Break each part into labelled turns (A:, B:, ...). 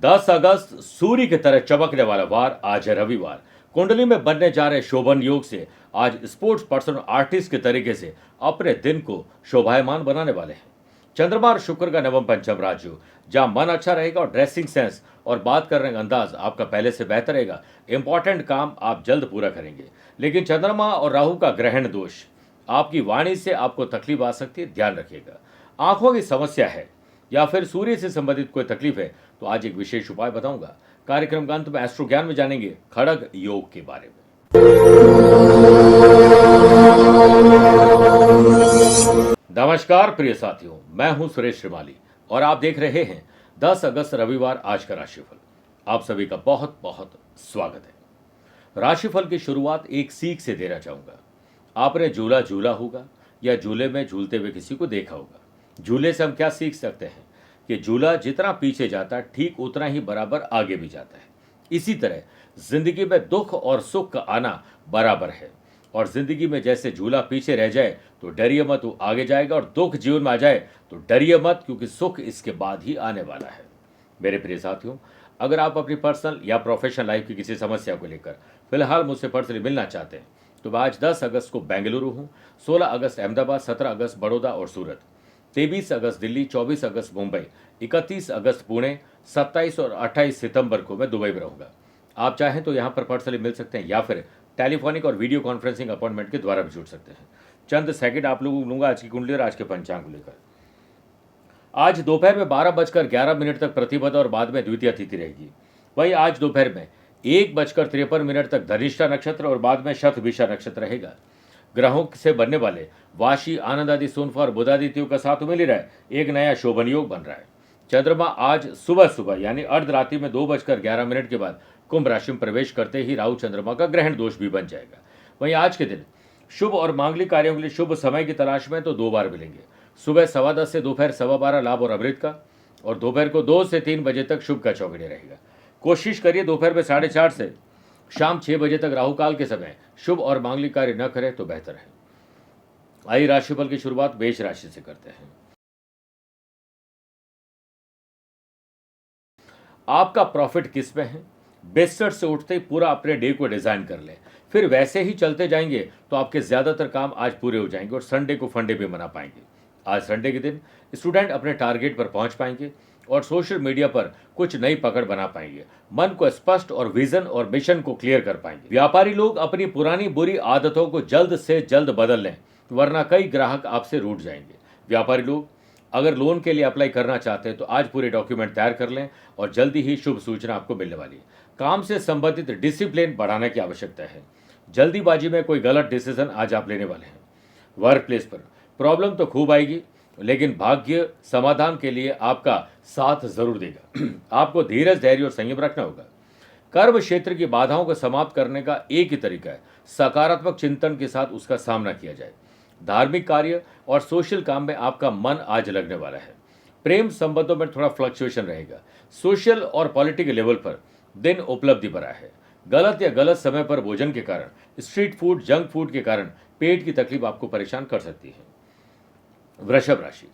A: 10 अगस्त सूर्य की तरह चमकने वाला वार आज है रविवार। कुंडली में बनने जा रहे शोभन योग से आज स्पोर्ट्स पर्सन और आर्टिस्ट के तरीके से अपने दिन को शोभायमान बनाने वाले हैं। चंद्रमा और शुक्र का नवम पंचम राजयोग, जहां मन अच्छा रहेगा और ड्रेसिंग सेंस और बात करने का अंदाज आपका पहले से बेहतर रहेगा। इंपॉर्टेंट काम आप जल्द पूरा करेंगे। लेकिन चंद्रमा और राहु का ग्रहण दोष आपकी वाणी से आपको तकलीफ आ सकती है, ध्यान रखिएगा। आंखों की समस्या है या फिर सूर्य से संबंधित कोई तकलीफ है तो आज एक विशेष उपाय बताऊंगा। कार्यक्रम का अंत में एस्ट्रो ज्ञान में जानेंगे खड़ग योग के बारे में। नमस्कार प्रिय साथियों, मैं हूं सुरेश श्रीमाली और आप देख रहे हैं 10 अगस्त रविवार आज का राशिफल। आप सभी का बहुत बहुत स्वागत है। राशिफल की शुरुआत एक सीख से देना चाहूंगा। आपने झूला झूला होगा या झूले में झूलते हुए किसी को देखा होगा। झूले से हम क्या सीख सकते हैं कि झूला जितना पीछे जाता है ठीक उतना ही बराबर आगे भी जाता है। इसी तरह जिंदगी में दुख और सुख का आना बराबर है और जिंदगी में जैसे झूला पीछे रह जाए तो डरिए मत, वो आगे जाएगा, और दुख जीवन में आ जाए तो डरिए मत, क्योंकि सुख इसके बाद ही आने वाला है। मेरे प्रिय साथियों, अगर आप अपनी पर्सनल या प्रोफेशनल लाइफ की किसी समस्या को लेकर फिलहाल मुझसे पर्सनली मिलना चाहते हैं तो मैं आज 10 अगस्त को बेंगलुरु हूँ, 16 अगस्त अहमदाबाद, 17 अगस्त बड़ौदा और सूरत, 23 अगस्त दिल्ली, 24 अगस्त मुंबई, 31 अगस्त पुणे, 27 और 28 सितंबर को मैं दुबई में रहूंगा। आप चाहें तो यहां पर पर्सनली मिल सकते हैं या फिर टेलीफोनिक और वीडियो कॉन्फ्रेंसिंग अपॉइंटमेंट के द्वारा भी जुड़ सकते हैं। चंद सेकंड आप लोगों को लूंगा आज की कुंडली और आज के पंचांग को लेकर। आज दोपहर में 12:11 तक प्रतिपदा और बाद में द्वितीय तिथि रहेगी। वहीं आज दोपहर में 1:53 तक धनिष्ठा नक्षत्र और बाद में शतभिषा नक्षत्र रहेगा। ग्रहों से बनने वाले वाशी, आनंद आदि, सोनफा और बुधादित्यों का साथ मिल रहा है, एक नया शोभन योग बन रहा है। चंद्रमा आज सुबह सुबह यानी अर्धरात्रि में 2:11 के बाद कुंभ राशि में प्रवेश करते ही राहु चंद्रमा का ग्रहण दोष भी बन जाएगा। वहीं आज के दिन शुभ और मांगलिक कार्यों के लिए शुभ समय की तलाश में तो 2 बार मिलेंगे। सुबह 10:15 से दोपहर 12:15 लाभ और अमृत का, और दोपहर को 2 से 3 बजे तक शुभ का चौकड़े रहेगा। कोशिश करिए दोपहर में 4:30 से शाम 6 बजे तक राहु काल के समय शुभ और मांगलिक कार्य न करें तो बेहतर है। आइए राशिफल की शुरुआत मेष राशि से करते हैं। आपका प्रॉफिट किस में है? बिस्तर से उठते ही पूरा अपने डे को डिजाइन कर लें, फिर वैसे ही चलते जाएंगे तो आपके ज्यादातर काम आज पूरे हो जाएंगे और संडे को फंडे भी मना पाएंगे। आज संडे के दिन स्टूडेंट अपने टारगेट पर पहुंच पाएंगे और सोशल मीडिया पर कुछ नई पकड़ बना पाएंगे। मन को स्पष्ट और विजन और मिशन को क्लियर कर पाएंगे। व्यापारी लोग अपनी पुरानी बुरी आदतों को जल्द से जल्द बदल लें, वरना कई ग्राहक आपसे रूठ जाएंगे। व्यापारी लोग अगर लोन के लिए अप्लाई करना चाहते हैं तो आज पूरे डॉक्यूमेंट तैयार कर लें और जल्दी ही शुभ सूचना आपको मिलने वाली है। काम से संबंधित डिसिप्लिन बढ़ाने की आवश्यकता है। जल्दीबाजी में कोई गलत डिसीजन आज आप लेने वाले हैं। वर्क प्लेस पर प्रॉब्लम तो खूब आएगी, लेकिन भाग्य समाधान के लिए आपका साथ जरूर देगा। आपको धीरज, धैर्य और संयम रखना होगा। कर्म क्षेत्र की बाधाओं को समाप्त करने का एक ही तरीका है, सकारात्मक चिंतन के साथ उसका सामना किया जाए। धार्मिक कार्य और सोशल काम में आपका मन आज लगने वाला है। प्रेम संबंधों में थोड़ा फ्लक्चुएशन रहेगा। सोशल और पॉलिटिकल लेवल पर दिन उपलब्धि भरा है। गलत या गलत समय पर भोजन के कारण, स्ट्रीट फूड, जंक फूड के कारण पेट की तकलीफ आपको परेशान कर सकती है। वृषभ राशि,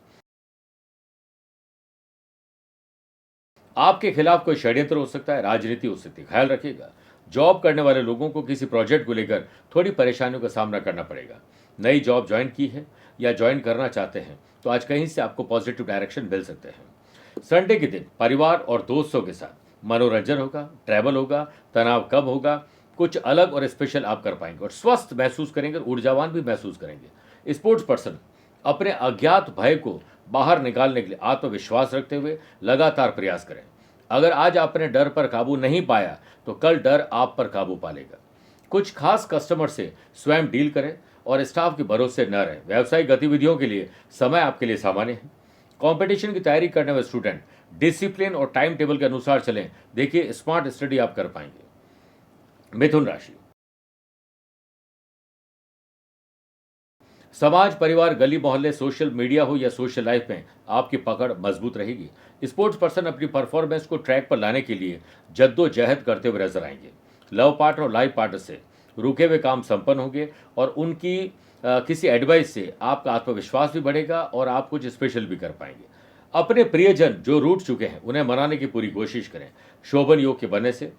A: आपके खिलाफ कोई षड्यंत्र हो सकता है, राजनीति हो सकती है, ख्याल रखिएगा। जॉब करने वाले लोगों को किसी प्रोजेक्ट को लेकर थोड़ी परेशानियों का सामना करना पड़ेगा। नई जॉब ज्वाइन की है या ज्वाइन करना चाहते हैं तो आज कहीं से आपको पॉजिटिव डायरेक्शन मिल सकते हैं। संडे के दिन परिवार और दोस्तों के साथ मनोरंजन होगा, ट्रैवल होगा, तनाव कम होगा, कुछ अलग और स्पेशल आप कर पाएंगे और स्वस्थ महसूस करेंगे, ऊर्जावान भी महसूस करेंगे। स्पोर्ट्स पर्सन अपने अज्ञात भय को बाहर निकालने के लिए आत्मविश्वास रखते हुए लगातार प्रयास करें। अगर आज आपने डर पर काबू नहीं पाया तो कल डर आप पर काबू पा लेगा। कुछ खास कस्टमर से स्वयं डील करें और स्टाफ के भरोसे न रहें। व्यावसायिक गतिविधियों के लिए समय आपके लिए सामान्य है। कंपटीशन की तैयारी करने वाले स्टूडेंट डिसिप्लिन और टाइम टेबल के अनुसार चलें, देखिए स्मार्ट स्टडी आप कर पाएंगे। मिथुन राशि, समाज, परिवार, गली मोहल्ले, सोशल मीडिया हो या सोशल लाइफ में आपकी पकड़ मजबूत रहेगी। स्पोर्ट्स पर्सन अपनी परफॉर्मेंस को ट्रैक पर लाने के लिए जद्दोजहद करते हुए नजर आएंगे। लव पार्टनर और लाइफ पार्टनर से रुके हुए काम संपन्न होंगे और उनकी किसी एडवाइस से आपका आत्मविश्वास भी बढ़ेगा और आप कुछ स्पेशल भी कर पाएंगे। अपने प्रियजन जो रूठ चुके हैं उन्हें मनाने की पूरी कोशिश करें। शोभन योग के बनने से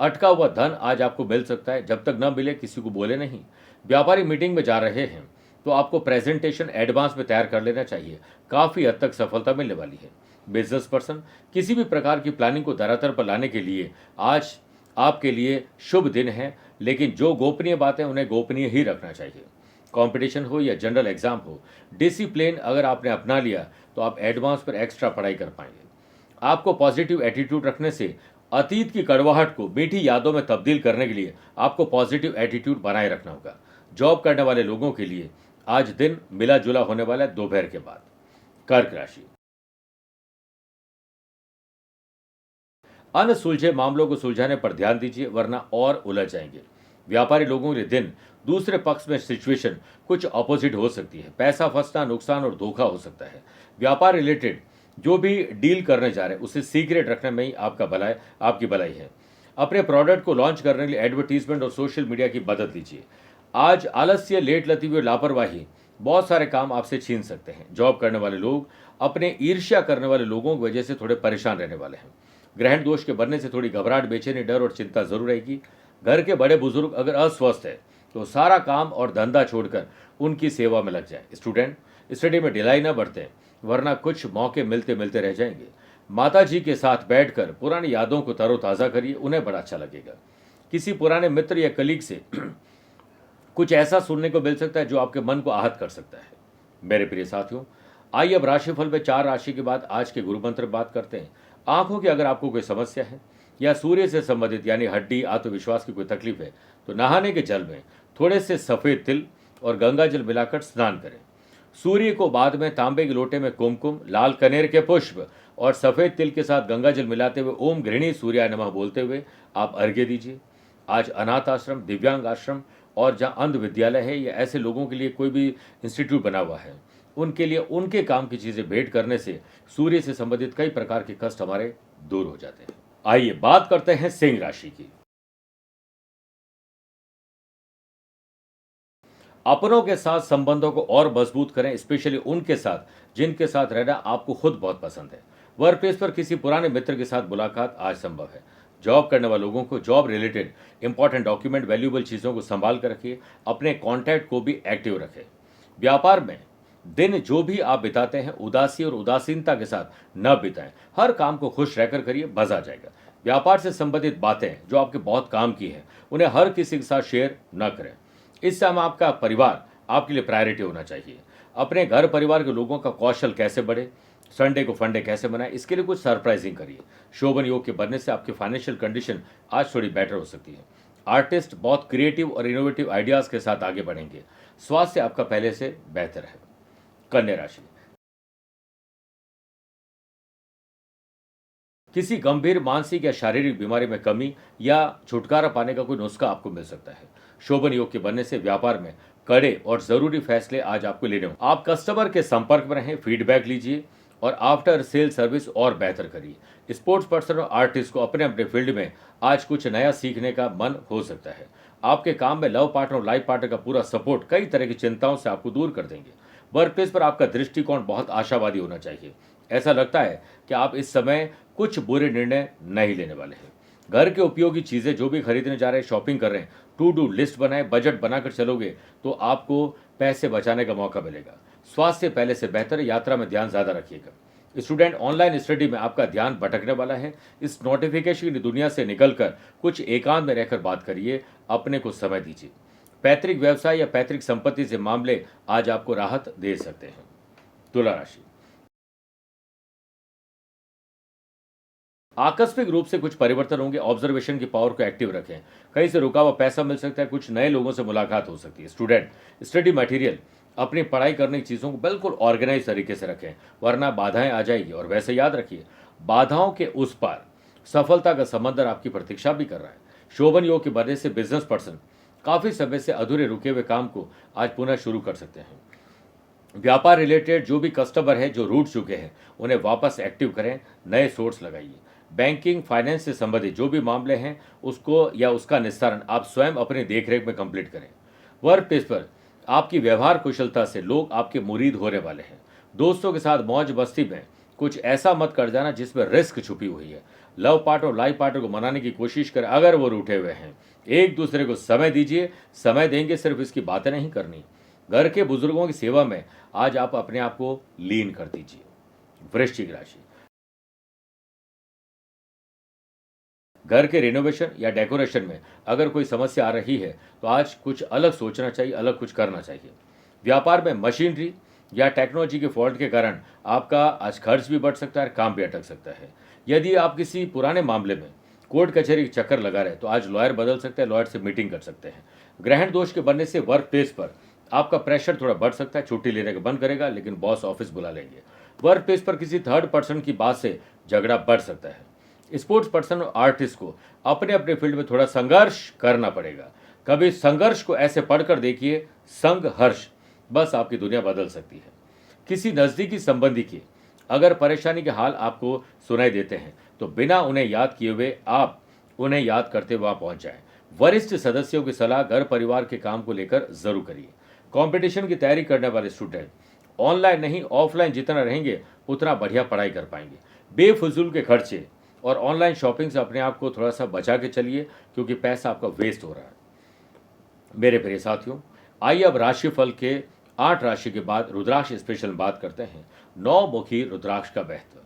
A: अटका हुआ धन आज आपको मिल सकता है। जब तक न मिले किसी को बोले नहीं। व्यापारी मीटिंग में जा रहे हैं तो आपको प्रेजेंटेशन एडवांस में तैयार कर लेना चाहिए। काफ़ी हद तक सफलता मिलने वाली है। बिजनेस पर्सन किसी भी प्रकार की प्लानिंग को धरातल पर लाने के लिए आज आपके लिए शुभ दिन है, लेकिन जो गोपनीय बातें उन्हें गोपनीय ही रखना चाहिए। कंपटीशन हो या जनरल एग्जाम हो, डिसिप्लिन अगर आपने अपना लिया तो आप एडवांस पर एक्स्ट्रा पढ़ाई कर पाएंगे। आपको पॉजिटिव एटीट्यूड रखने से अतीत की कड़वाहट को मीठी यादों में तब्दील करने के लिए आपको पॉजिटिव एटीट्यूड बनाए रखना होगा। जॉब करने वाले लोगों के लिए आज दिन मिला जुला होने वाला है दोपहर के बाद। कर्क राशि, अनसुलझे मामलों को सुलझाने पर ध्यान दीजिए वरना और उलझ जाएंगे। व्यापारी लोगों के लिए दिन दूसरे पक्ष में सिचुएशन कुछ अपोजिट हो सकती है। पैसा फंसना, नुकसान और धोखा हो सकता है। व्यापार रिलेटेड जो भी डील करने जा रहे हैं उसे सीक्रेट रखने में ही आपकी भलाई है। अपने प्रोडक्ट को लॉन्च करने के लिए एडवर्टीजमेंट और सोशल मीडिया की मदद लीजिए। आज आलस्य, लेट लतीफी और लापरवाही बहुत सारे काम आपसे छीन सकते हैं। जॉब करने वाले लोग अपने ईर्ष्या करने वाले लोगों की वजह से थोड़े परेशान रहने वाले हैं। ग्रहण दोष के बनने से थोड़ी घबराहट, बेचैनी, डर और चिंता जरूर रहेगी। घर के बड़े बुजुर्ग अगर अस्वस्थ है तो सारा काम और धंधा छोड़कर उनकी सेवा में लग जाए। स्टूडेंट स्टडी में ढिलाई न बरतें वरना कुछ मौके मिलते मिलते रह जाएंगे। माता जी के साथ बैठकर पुरानी यादों को तरोताज़ा करिए, उन्हें बड़ा अच्छा लगेगा। किसी पुराने मित्र या कलीग से कुछ ऐसा सुनने को मिल सकता है जो आपके मन को आहत कर सकता है। मेरे प्रिय साथियों, आइए अब राशिफल में 4 राशि के बाद आज के गुरु मंत्र बात करते हैं। आंखों की अगर आपको कोई समस्या है या सूर्य से संबंधित यानी हड्डी, आत्मविश्वास की कोई तकलीफ है तो नहाने के जल में थोड़े से सफ़ेद तिल और गंगा जल मिलाकर स्नान करें। सूर्य को बाद में तांबे के लोटे में कुमकुम, लाल कनेर के पुष्प और सफ़ेद तिल के साथ गंगा जल मिलाते हुए ओम गृहिणी सूर्याय नमः बोलते हुए आप अर्घ्य दीजिए। आज अनाथ आश्रम, दिव्यांग आश्रम और जहाँ अंध विद्यालय है या ऐसे लोगों के लिए कोई भी इंस्टीट्यूट बना हुआ है उनके लिए उनके काम की चीज़ें भेंट करने से सूर्य से संबंधित कई प्रकार के कष्ट हमारे दूर हो जाते हैं। आइए बात करते हैं सिंह राशि की। अपनों के साथ संबंधों को और मजबूत करें, स्पेशली उनके साथ जिनके साथ रहना आपको खुद बहुत पसंद है। वर्क प्लेस पर किसी पुराने मित्र के साथ मुलाकात आज संभव है। जॉब करने वाले लोगों को job related important document, valuable चीज़ों को संभाल कर रखिए। अपने कॉन्टैक्ट को भी एक्टिव रखें। व्यापार में दिन जो भी आप बिताते हैं उदासी और उदासीनता के साथ न बिताएं। हर काम को खुश रहकर करिए, मजा आ जाएगा। व्यापार से संबंधित बातें जो आपके बहुत काम की हैं उन्हें हर किसी के साथ शेयर न करें। इस समय आपका परिवार आपके लिए प्रायोरिटी होना चाहिए। अपने घर परिवार के लोगों का कौशल कैसे बढ़े, संडे को फंडे कैसे बनाए, इसके लिए कुछ सरप्राइजिंग करिए। शोभन योग के बनने से आपकी फाइनेंशियल कंडीशन आज थोड़ी बेटर हो सकती है। आर्टिस्ट बहुत क्रिएटिव और इनोवेटिव आइडियाज़ के साथ आगे बढ़ेंगे। स्वास्थ्य आपका पहले से बेहतर है। कन्या राशि, किसी गंभीर मानसिक या शारीरिक बीमारी में कमी या छुटकारा पाने का कोई नुस्खा आपको मिल सकता है। शोभन योग के बनने से व्यापार में कड़े और जरूरी फैसले आज आपको लेने होंगे। आप कस्टमर के संपर्क में रहें, फीडबैक लीजिए और आफ्टर सेल सर्विस और बेहतर करिए। स्पोर्ट्स पर्सन और आर्टिस्ट को अपने अपने फील्ड में आज कुछ नया सीखने का मन हो सकता है। आपके काम में लव पार्टनर और लाइफ पार्टनर का पूरा सपोर्ट कई तरह की चिंताओं से आपको दूर कर देंगे। वर्क प्लेस पर आपका दृष्टिकोण बहुत आशावादी होना चाहिए। ऐसा लगता है कि आप इस समय कुछ बुरे निर्णय नहीं लेने वाले हैं। घर के उपयोगी चीज़ें जो भी खरीदने जा रहे हैं, शॉपिंग कर रहे हैं, टू डू लिस्ट बनाएं। बजट बनाकर चलोगे तो आपको पैसे बचाने का मौका मिलेगा। स्वास्थ्य पहले से बेहतर है, यात्रा में ध्यान ज़्यादा रखिएगा। स्टूडेंट ऑनलाइन स्टडी में आपका ध्यान भटकने वाला है। इस नोटिफिकेशन की दुनिया से निकलकर कुछ एकांत में रहकर बात करिए, अपने को समय दीजिए। पैतृक व्यवसाय या पैतृक संपत्ति से मामले आज आपको राहत दे सकते हैं। तुला राशि, आकस्मिक रूप से कुछ परिवर्तन होंगे। ऑब्जर्वेशन की पावर को एक्टिव रखें। कहीं से रुका हुआ पैसा मिल सकता है, कुछ नए लोगों से मुलाकात हो सकती है। स्टूडेंट स्टडी मटेरियल, अपनी पढ़ाई करने की चीज़ों को बिल्कुल ऑर्गेनाइज तरीके से रखें वरना बाधाएं आ जाएगी। और वैसे याद रखिए, बाधाओं के उस पार सफलता का समंदर आपकी प्रतीक्षा भी कर रहा है। शोभन योग के बनने से बिजनेस पर्सन काफ़ी समय से अधूरे रुके हुए काम को आज पुनः शुरू कर सकते हैं। व्यापार रिलेटेड जो भी कस्टमर है जो रूठ चुके हैं उन्हें वापस एक्टिव करें, नए सोर्स लगाइए। बैंकिंग, फाइनेंस से संबंधित जो भी मामले हैं उसको या उसका निस्तारण आप स्वयं अपनी देखरेख में कंप्लीट करें। वर्क प्लेस पर आपकी व्यवहार कुशलता से लोग आपके मुरीद होने वाले हैं। दोस्तों के साथ मौज मस्ती में कुछ ऐसा मत कर जाना जिसमें रिस्क छुपी हुई है। लव पार्टनर और लाइफ पार्टनर को मनाने की कोशिश करें अगर वो रूठे हुए हैं। एक दूसरे को समय दीजिए, समय देंगे सिर्फ इसकी बातें नहीं करनी। घर के बुजुर्गों की सेवा में आज आप अपने आप को लीन कर दीजिए। वृश्चिक राशि, घर के रिनोवेशन या डेकोरेशन में अगर कोई समस्या आ रही है तो आज कुछ अलग सोचना चाहिए, अलग कुछ करना चाहिए। व्यापार में मशीनरी या टेक्नोलॉजी के फॉल्ट के कारण आपका आज खर्च भी बढ़ सकता है, काम भी अटक सकता है। यदि आप किसी पुराने मामले में कोर्ट कचहरी के चक्कर लगा रहे तो आज लॉयर बदल सकते हैं, लॉयर से मीटिंग कर सकते हैं। ग्रहण दोष के बनने से वर्क प्लेस पर आपका प्रेशर थोड़ा बढ़ सकता है, छुट्टी लेने का बंद करेगा लेकिन बॉस ऑफिस बुला लेंगे। वर्क प्लेस पर किसी थर्ड पर्सन की बात से झगड़ा बढ़ सकता है। स्पोर्ट्स पर्सन और आर्टिस्ट को अपने अपने फील्ड में थोड़ा संघर्ष करना पड़ेगा। कभी संघर्ष को ऐसे पढ़कर देखिए, संघर्ष, बस आपकी दुनिया बदल सकती है। किसी नज़दीकी संबंधी की अगर परेशानी के हाल आपको सुनाई देते हैं तो बिना उन्हें याद किए हुए आप उन्हें याद करते हुए वहां पहुंच जाएं। वरिष्ठ सदस्यों की सलाह घर परिवार के काम को लेकर जरूर करिए। कंपटीशन की तैयारी करने वाले स्टूडेंट ऑनलाइन नहीं ऑफलाइन जितना रहेंगे उतना बढ़िया पढ़ाई कर पाएंगे। बेफजूल के खर्चे और ऑनलाइन शॉपिंग से अपने आप को थोड़ा सा बचा के चलिए क्योंकि पैसा आपका वेस्ट हो रहा है। मेरे प्रिय साथियों, आइए अब राशिफल के 8 राशि के बाद रुद्राक्ष स्पेशल में बात करते हैं। 9 मुखी रुद्राक्ष का महत्व।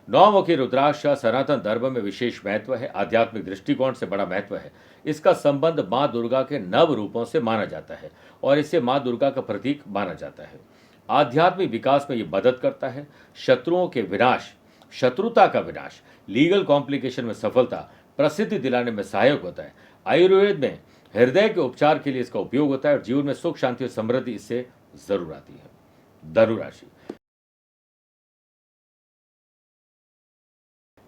A: 9 मुखी रुद्राक्ष का सनातन धर्म में विशेष महत्व है, आध्यात्मिक दृष्टिकोण से बड़ा महत्व है। इसका संबंध माँ दुर्गा के नव रूपों से माना जाता है और इसे माँ दुर्गा का प्रतीक माना जाता है। आध्यात्मिक विकास में ये मदद करता है। शत्रुओं के विनाश, शत्रुता का विनाश, लीगल कॉम्प्लिकेशन में सफलता, प्रसिद्धि दिलाने में सहायक होता है। आयुर्वेद में हृदय के उपचार के लिए इसका उपयोग होता है और जीवन में सुख शांति और समृद्धि इससे जरूर आती है। धनु राशि,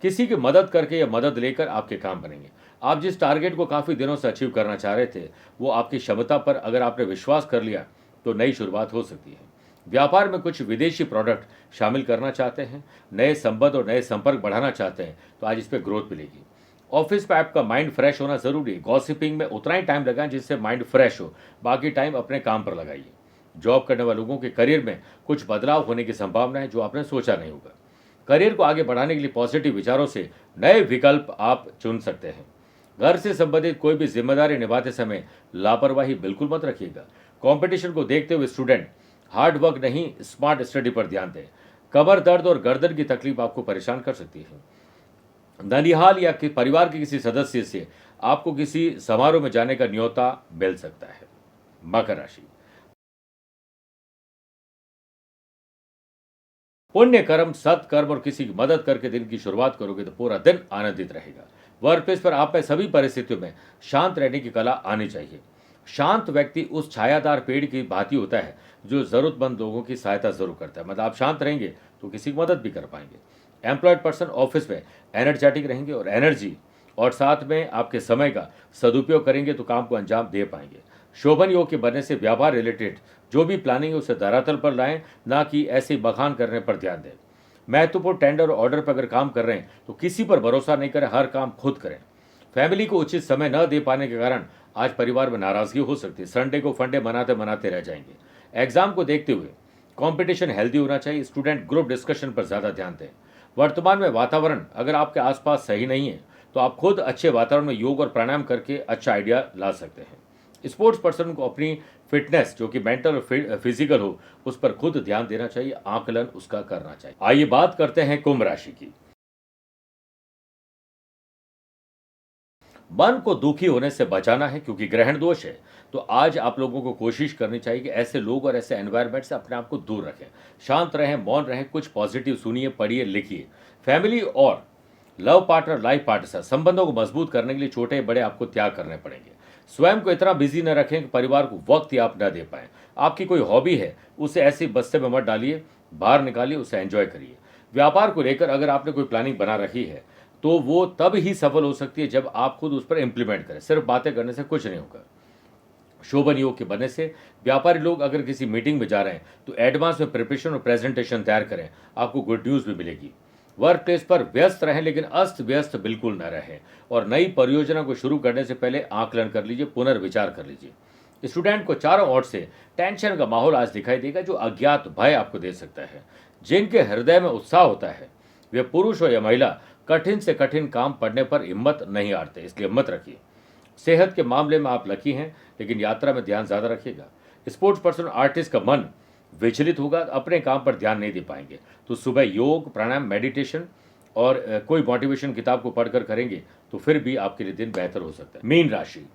A: किसी की मदद करके या मदद लेकर आपके काम बनेंगे। आप जिस टारगेट को काफी दिनों से अचीव करना चाह रहे थे वो आपकी क्षमता पर अगर आपने विश्वास कर लिया तो नई शुरुआत हो सकती है। व्यापार में कुछ विदेशी प्रोडक्ट शामिल करना चाहते हैं, नए संबंध और नए संपर्क बढ़ाना चाहते हैं तो आज इस पर ग्रोथ मिलेगी। ऑफिस पे आपका माइंड फ्रेश होना जरूरी है। गॉसिपिंग में उतना ही टाइम लगाएं जिससे माइंड फ्रेश हो, बाकी टाइम अपने काम पर लगाइए। जॉब करने वाले लोगों के करियर में कुछ बदलाव होने की संभावना है जो आपने सोचा नहीं होगा। करियर को आगे बढ़ाने के लिए पॉजिटिव विचारों से नए विकल्प आप चुन सकते हैं। घर से संबंधित कोई भी जिम्मेदारी निभाते समय लापरवाही बिल्कुल मत रखिएगा। कंपटीशन को देखते हुए स्टूडेंट हार्ड वर्क नहीं स्मार्ट स्टडी पर ध्यान दें। कमर दर्द और गर्दन की तकलीफ आपको परेशान कर सकती है। ननिहाल या परिवार के किसी सदस्य से आपको किसी समारोह में जाने का न्योता मिल सकता है। मकर राशि, पुण्य कर्म, सत्कर्म और किसी की मदद करके दिन की शुरुआत करोगे तो पूरा दिन आनंदित रहेगा। वर्क प्लेस पर आप में सभी परिस्थितियों में शांत रहने की कला आनी चाहिए। शांत व्यक्ति उस छायादार पेड़ की भांति होता है जो जरूरतमंद लोगों की सहायता जरूर करता है। मतलब आप शांत रहेंगे तो किसी की मदद भी कर पाएंगे। एम्प्लॉयड पर्सन ऑफिस में एनर्जेटिक रहेंगे और एनर्जी और साथ में आपके समय का सदुपयोग करेंगे तो काम को अंजाम दे पाएंगे। शोभन योग के बनने से व्यापार रिलेटेड जो भी प्लानिंग है उसे धरातल पर लाएं, ना कि ऐसे बखान करने पर ध्यान दें। महत्वपूर्ण टेंडर और ऑर्डर पर अगर काम कर रहे हैं तो किसी पर भरोसा नहीं करें, हर काम खुद करें। फैमिली को उचित समय न दे पाने के कारण आज परिवार में नाराजगी हो सकती है। संडे को फंडे मनाते मनाते रह जाएंगे। एग्जाम को देखते हुए कंपटीशन हेल्दी होना चाहिए। स्टूडेंट ग्रुप डिस्कशन पर ज़्यादा ध्यान दें। वर्तमान में वातावरण अगर आपके आसपास सही नहीं है तो आप खुद अच्छे वातावरण में योग और प्राणायाम करके अच्छा आइडिया ला सकते हैं। स्पोर्ट्स पर्सन को अपनी फिटनेस जो कि मेंटल और फिजिकल हो उस पर खुद ध्यान देना चाहिए, आकलन उसका करना चाहिए। आइए बात करते हैं कुंभ राशि की। मन को दुखी होने से बचाना है क्योंकि ग्रहण दोष है, तो आज आप लोगों को कोशिश करनी चाहिए कि ऐसे लोग और ऐसे एनवायरनमेंट से अपने आप को दूर रखें। शांत रहें, मौन रहें, कुछ पॉजिटिव सुनिए, पढ़िए, लिखिए। फैमिली और लव पार्टनर, लाइफ पार्टनर से संबंधों को मजबूत करने के लिए छोटे बड़े आपको त्याग करने पड़ेंगे। स्वयं को इतना बिजी न रखें कि परिवार को वक्त ही आप न दे पाएं। आपकी कोई हॉबी है उसे ऐसी बस्ते में मत डालिए, बाहर निकालिए, उसे एंजॉय करिए। व्यापार को लेकर अगर आपने कोई प्लानिंग बना रखी है तो वो तब ही सफल हो सकती है जब आप खुद उस पर इंप्लीमेंट करें। सिर्फ बातें करने से कुछ नहीं होगा। शोभन योग के बनने से व्यापारी लोग अगर किसी मीटिंग में जा रहे हैं तो एडवांस में प्रिपरेशन और प्रेजेंटेशन तैयार करें, आपको गुड न्यूज़ भी मिलेगी। वर्क प्लेस पर व्यस्त रहें लेकिन अस्त व्यस्त बिल्कुल न रहें और नई परियोजना को शुरू करने से पहले आकलन कर लीजिए, पुनर्विचार कर लीजिए। स्टूडेंट को चारों ओर से टेंशन का माहौल आज दिखाई देगा जो अज्ञात भय आपको दे सकता है। जिनके हृदय में उत्साह होता है, वे पुरुष हो या महिला, कठिन से कठिन काम पड़ने पर हिम्मत नहीं हारते, इसलिए हिम्मत रखिए। सेहत के मामले में आप लकी हैं, लेकिन यात्रा में ध्यान ज़्यादा रखिएगा। स्पोर्ट्स पर्सन आर्टिस्ट का मन विचलित होगा, अपने काम पर ध्यान नहीं दे पाएंगे। तो सुबह योग, प्राणायाम, मेडिटेशन और कोई मोटिवेशन किताब को पढ़कर करेंगे तो फिर भी आपके लिए दिन बेहतर हो सकता है। मीन राशि,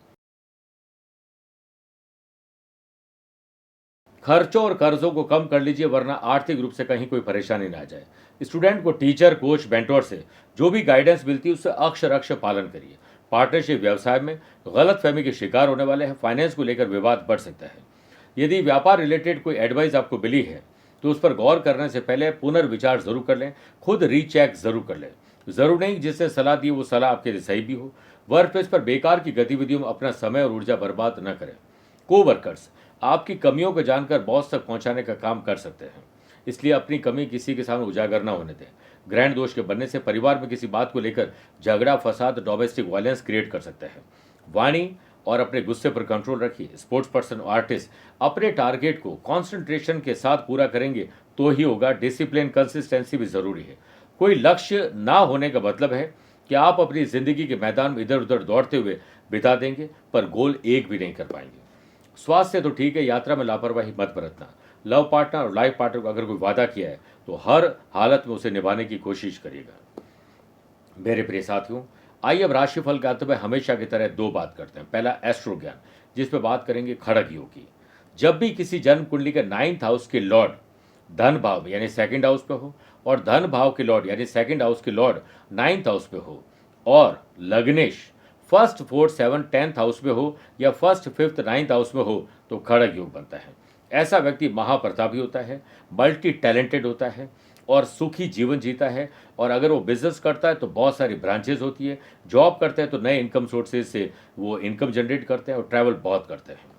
A: खर्चों और कर्जों को कम कर लीजिए, वरना आर्थिक रूप से कहीं कोई परेशानी ना आ जाए। स्टूडेंट को टीचर, कोच, मेंटोर से जो भी गाइडेंस मिलती है उससे अक्षर पालन करिए। पार्टनरशिप व्यवसाय में गलतफहमी के शिकार होने वाले हैं। फाइनेंस को लेकर विवाद बढ़ सकता है। यदि व्यापार रिलेटेड कोई एडवाइस आपको मिली है तो उस पर गौर करने से पहले पुनर्विचार जरूर कर लें, खुद रीचेक जरूर कर लें। जरूर नहीं जिससे सलाह दी वो सलाह आपके लिए सही भी हो। वर्क प्लेस पर बेकार की गतिविधियों में अपना समय और ऊर्जा बर्बाद न करें। कोवर्कर्स आपकी कमियों को जानकर बॉस तक पहुंचाने का काम कर सकते हैं, इसलिए अपनी कमी किसी के सामने उजागर न होने दें। ग्रहण दोष के बनने से परिवार में किसी बात को लेकर झगड़ा, फसाद, डोमेस्टिक वायलेंस क्रिएट कर सकते हैं। वाणी और अपने गुस्से पर कंट्रोल रखिए। स्पोर्ट्स पर्सन, आर्टिस्ट अपने टारगेट को कंसंट्रेशन के साथ पूरा करेंगे तो ही होगा। डिसिप्लिन, कंसिस्टेंसी भी जरूरी है। कोई लक्ष्य ना होने का मतलब है कि आप अपनी जिंदगी के मैदान में इधर उधर दौड़ते हुए बिता देंगे पर गोल एक भी नहीं कर पाएंगे। स्वास्थ्य तो ठीक है, यात्रा में लापरवाही मत बरतना। लव पार्टनर और लाइफ पार्टनर को अगर कोई वादा किया है तो हर हालत में उसे निभाने की कोशिश करिएगा। मेरे प्रिय साथियों, आइए अब राशिफल के अंत में हमेशा की तरह दो बात करते हैं। पहला एस्ट्रो ज्ञान, जिस पे बात करेंगे खड़ग योग की। जब भी किसी जन्म कुंडली के 9th हाउस के लॉर्ड धन भाव यानी सेकंड हाउस पे हो और धन भाव के लॉर्ड यानी सेकंड हाउस के लॉर्ड 9th हाउस पे हो और लग्नेश 1st, 4th, 7th, 10th house में हो या 1st, 5th, 9th हाउस में हो तो खड़ग योग बनता है। ऐसा व्यक्ति महाप्रतापी होता है, मल्टी टैलेंटेड होता है और सुखी जीवन जीता है। और अगर वो बिजनेस करता है तो बहुत सारी ब्रांचेस होती है। जॉब करते हैं तो नए इनकम सोर्सेज से वो इनकम जनरेट करते हैं और ट्रैवल बहुत करते हैं।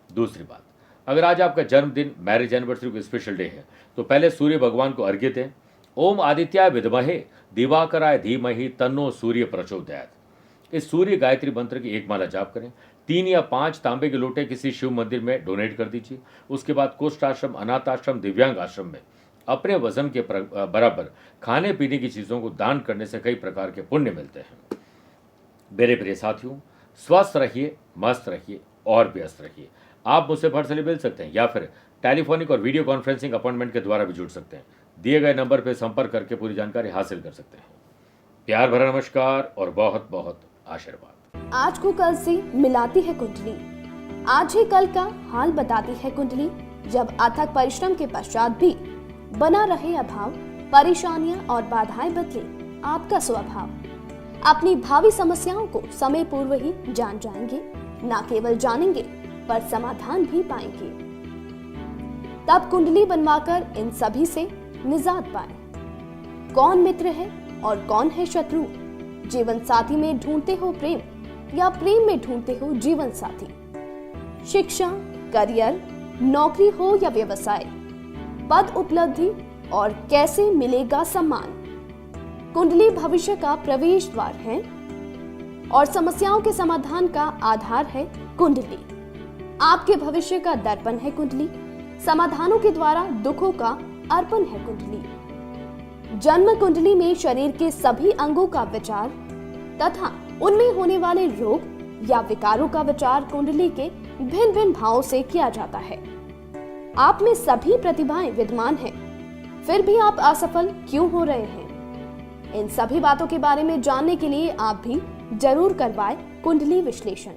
A: दूसरी बात, अगर आज आपका जन्मदिन, मैरिज एनिवर्सरी को स्पेशल डे है तो पहले सूर्य भगवान को अर्घ्य दें। ओम आदित्याय विद्महे दिवाकराय धीमहि तन्नो सूर्य प्रचोदयात्। इस सूर्य गायत्री मंत्र की एक माला जाप करें। 3 या 5 तांबे के लोटे किसी शिव मंदिर में डोनेट कर दीजिए। उसके बाद कुष्ठ आश्रम, अनाथ आश्रम, दिव्यांग आश्रम में अपने वजन के बराबर खाने पीने की चीज़ों को दान करने से कई प्रकार के पुण्य मिलते हैं। मेरे प्रिय साथियों, स्वस्थ रहिए, मस्त रहिए और व्यस्त रहिए। आप मुझसे पर्सनली मिल सकते हैं या फिर टेलीफोनिक और वीडियो कॉन्फ्रेंसिंग अपॉइंटमेंट के द्वारा भी जुड़ सकते हैं। दिए गए नंबर पर संपर्क करके पूरी जानकारी हासिल कर सकते हैं। प्यार भरा नमस्कार और बहुत बहुत आशीर्वाद।
B: आज को कल से मिलाती है कुंडली, आज ही कल का हाल बताती है कुंडली। जब अथक परिश्रम के पश्चात भी बना रहे अभाव, परेशानियां और बाधाएं बदले आपका स्वभाव, अपनी भावी समस्याओं को समय पूर्व ही जान जाएंगे। न केवल जानेंगे पर समाधान भी पाएंगे। तब कुंडली बनवाकर इन सभी से निजात पाए। कौन मित्र है और कौन है शत्रु? जीवन साथी में ढूंढते हो प्रेम या प्रेम में ढूंढते हो जीवन साथी? शिक्षा, करियर, नौकरी हो या व्यवसाय, पद उपलब्धि और कैसे मिलेगा सम्मान? कुंडली भविष्य का प्रवेश द्वार है और समस्याओं के समाधान का आधार है कुंडली। आपके भविष्य का दर्पण है कुंडली। समाधानों के द्वारा दुखों का अर्पण है कुंडली। जन्म कुंडली में शरीर के सभी अंगों का विचार तथा उनमें होने वाले रोग या विकारों का विचार कुंडली के भिन्न भिन्न भावों से किया जाता है। आप में सभी प्रतिभाएं विद्यमान हैं, फिर भी आप असफल क्यों हो रहे हैं? इन सभी बातों के बारे में जानने के लिए आप भी जरूर करवाएं कुंडली विश्लेषण।